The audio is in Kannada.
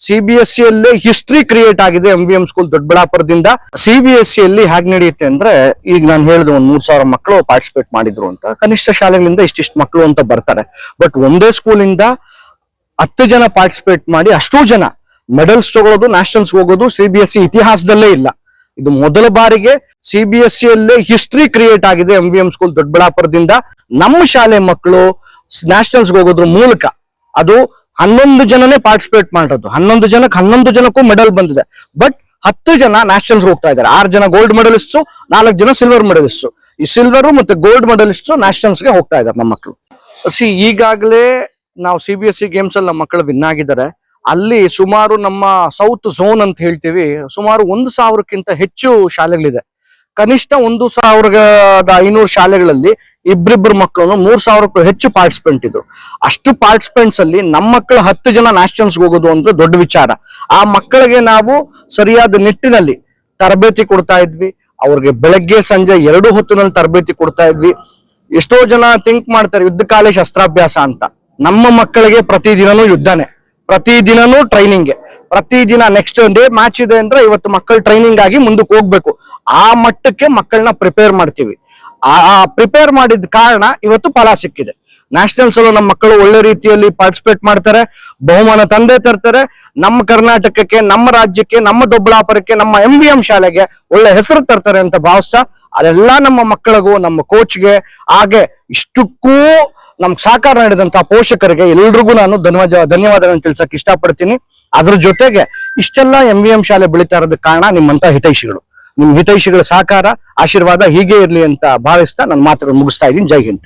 CBSE ಅಲ್ಲಿ ಹಿಸ್ಟ್ರಿ ಕ್ರಿಯೇಟ್ ಆಗಿದೆ MVM ಸ್ಕೂಲ್ ದೊಡ್ಡಬಳ್ಳಾಪುರದಿಂದ. CBSE ಅಲ್ಲಿ ಹೇಗೆ ನಡೆಯುತ್ತೆ ಅಂದ್ರೆ, ಈಗ ನಾನು ಹೇಳಿದೆ ಒಂದ್ 3,000 ಮಕ್ಕಳು ಪಾರ್ಟಿಸಿಪೇಟ್ ಮಾಡಿದ್ರು ಅಂತ. ಕನಿಷ್ಠ ಶಾಲೆಗಳಿಂದ ಇಷ್ಟಿಷ್ಟು ಮಕ್ಕಳು ಅಂತ ಬರ್ತಾರೆ. ಬಟ್ ಒಂದೇ ಸ್ಕೂಲಿಂದ 10 ಜನ ಪಾರ್ಟಿಸಿಪೇಟ್ ಮಾಡಿ ಅಷ್ಟೂ ಜನ ಮೆಡಲ್ಸ್ ತಗೊಳ್ಳೋದು, ನ್ಯಾಷನಲ್ಸ್ ಹೋಗೋದು CBSE ಇತಿಹಾಸದಲ್ಲೇ ಇಲ್ಲ. ಇದು ಮೊದಲ ಬಾರಿಗೆ CBSE ಅಲ್ಲಿ ಹಿಸ್ಟ್ರಿ ಕ್ರಿಯೇಟ್ ಆಗಿದೆ MVM ಸ್ಕೂಲ್ ದೊಡ್ಡಬಳ್ಳಾಪುರದಿಂದ. ನಮ್ಮ ಶಾಲೆ ಮಕ್ಕಳು ನ್ಯಾಷನಲ್ಸ್ ಹೋಗೋದ್ರ ಮೂಲಕ ಅದು 11 ಜನನೇ ಪಾರ್ಟಿಸಿಪೇಟ್ ಮಾಡಿರೋದು. 11 ಜನಕ್ಕೆ 11 ಜನಕ್ಕೂ ಮೆಡಲ್ ಬಂದಿದೆ. ಬಟ್ 10 ಜನ ನ್ಯಾಷನಲ್ಸ್ ಹೋಗ್ತಾ ಇದ್ದಾರೆ. 6 ಜನ ಗೋಲ್ಡ್ ಮೆಡಲಿಸ್ಟು, 4 ಜನ ಸಿಲ್ವರ್ ಮೆಡಲಿಸ್ಟು. ಈ ಸಿಲ್ವರ್ ಮತ್ತೆ ಗೋಲ್ಡ್ ಮೆಡಲಿಸ್ಟು ನ್ಯಾಷನಲ್ಸ್ಗೆ ಹೋಗ್ತಾ ಇದ್ದಾರೆ ನಮ್ಮ ಮಕ್ಕಳು. ಈಗಾಗಲೇ ನಾವು CBSE ಗೇಮ್ಸ್ ಅಲ್ಲಿ ನಮ್ಮ ಮಕ್ಕಳು ವಿನ್ ಆಗಿದ್ದಾರೆ. ಅಲ್ಲಿ ಸುಮಾರು ನಮ್ಮ ಸೌತ್ ಝೋನ್ ಅಂತ ಹೇಳ್ತೀವಿ, ಸುಮಾರು 1,000ಕ್ಕಿಂತ ಹೆಚ್ಚು ಶಾಲೆಗಳಿದೆ. ಕನಿಷ್ಠ 1,500 ಶಾಲೆಗಳಲ್ಲಿ ಇಬ್ರಿಬ್ರು ಮಕ್ಕಳು 3,000ಕ್ಕೂ ಹೆಚ್ಚು ಪಾರ್ಟಿಸಿಪೆಂಟ್ ಇದ್ರು. ಅಷ್ಟು ಪಾರ್ಟಿಸಿಪೆಂಟ್ಸ್ ಅಲ್ಲಿ ನಮ್ಮ ಮಕ್ಕಳು 10 ಜನ ನ್ಯಾಷನಲ್ಸ್ ಹೋಗೋದು ಅಂದ್ರೆ ದೊಡ್ಡ ವಿಚಾರ. ಆ ಮಕ್ಕಳಿಗೆ ನಾವು ಸರಿಯಾದ ನಿಟ್ಟಿನಲ್ಲಿ ತರಬೇತಿ ಕೊಡ್ತಾ ಇದ್ವಿ. ಅವ್ರಿಗೆ ಬೆಳಗ್ಗೆ ಸಂಜೆ 2 ಹೊತ್ತಿನಲ್ಲಿ ತರಬೇತಿ ಕೊಡ್ತಾ ಇದ್ವಿ. ಎಷ್ಟೋ ಜನ ಥಿಂಕ್ ಮಾಡ್ತಾರೆ ಯುದ್ಧ ಕಾಲೇ ಶಸ್ತ್ರಾಭ್ಯಾಸ ಅಂತ. ನಮ್ಮ ಮಕ್ಕಳಿಗೆ ಪ್ರತಿದಿನನೂ ಯುದ್ಧನೇ, ಪ್ರತಿದಿನನೂ ಟ್ರೈನಿಂಗ್. ಪ್ರತಿದಿನ ನೆಕ್ಸ್ಟ್ ಡೇ ಮ್ಯಾಚ್ ಇದೆ ಅಂದ್ರೆ ಇವತ್ತು ಮಕ್ಕಳು ಟ್ರೈನಿಂಗ್ ಆಗಿ ಮುಂದಕ್ಕೆ ಹೋಗ್ಬೇಕು. ಆ ಮಟ್ಟಕ್ಕೆ ಮಕ್ಕಳನ್ನ ಪ್ರಿಪೇರ್ ಮಾಡ್ತೀವಿ. ಆ ಪ್ರಿಪೇರ್ ಮಾಡಿದ ಕಾರಣ ಇವತ್ತು ಫಲ ಸಿಕ್ಕಿದೆ. ನ್ಯಾಷನಲ್ಸ್ ಅಲ್ಲೂ ನಮ್ಮ ಮಕ್ಕಳು ಒಳ್ಳೆ ರೀತಿಯಲ್ಲಿ ಪಾರ್ಟಿಸಿಪೇಟ್ ಮಾಡ್ತಾರೆ, ಬಹುಮಾನ ತಂದೆ ತರ್ತಾರೆ. ನಮ್ಮ ಕರ್ನಾಟಕಕ್ಕೆ, ನಮ್ಮ ರಾಜ್ಯಕ್ಕೆ, ನಮ್ಮ ದೊಡ್ಡಬಳ್ಳಾಪುರಕ್ಕೆ, ನಮ್ಮ MVM ಶಾಲೆಗೆ ಒಳ್ಳೆ ಹೆಸರು ತರ್ತಾರೆ ಅಂತ ಭಾವಿಸ್ತಾ, ಅದೆಲ್ಲ ನಮ್ಮ ಮಕ್ಕಳಿಗೂ, ನಮ್ಮ ಕೋಚ್ಗೆ, ಹಾಗೆ ಇಷ್ಟಕ್ಕೂ ನಮ್ಗೆ ಸಹಕಾರ ನೀಡಿದಂತ ಪೋಷಕರಿಗೆ ಎಲ್ರಿಗೂ ನಾನು ಧನ್ಯವಾದಗಳನ್ನು ತಿಳಿಸಕ್ ಇಷ್ಟಪಡ್ತೀನಿ. ಅದ್ರ ಜೊತೆಗೆ ಇಷ್ಟೆಲ್ಲ MVM ಶಾಲೆ ಬೆಳೀತಾ ಇರೋದಕ್ಕೆ ಕಾರಣ ನಿಮ್ಮಂತ ಹಿತೈಷಿಗಳು. ನಿಮ್ ಹಿತೈಷಿಗಳ ಸಹಕಾರ, ಆಶೀರ್ವಾದ ಹೀಗೆ ಇರ್ಲಿ ಅಂತ ಭಾವಿಸ್ತಾ ನನ್ನ ಮಾತುಗಳು ಮುಗಿಸ್ತಾ ಇದ್ದೀನಿ. ಜೈ ಹಿಂದ್.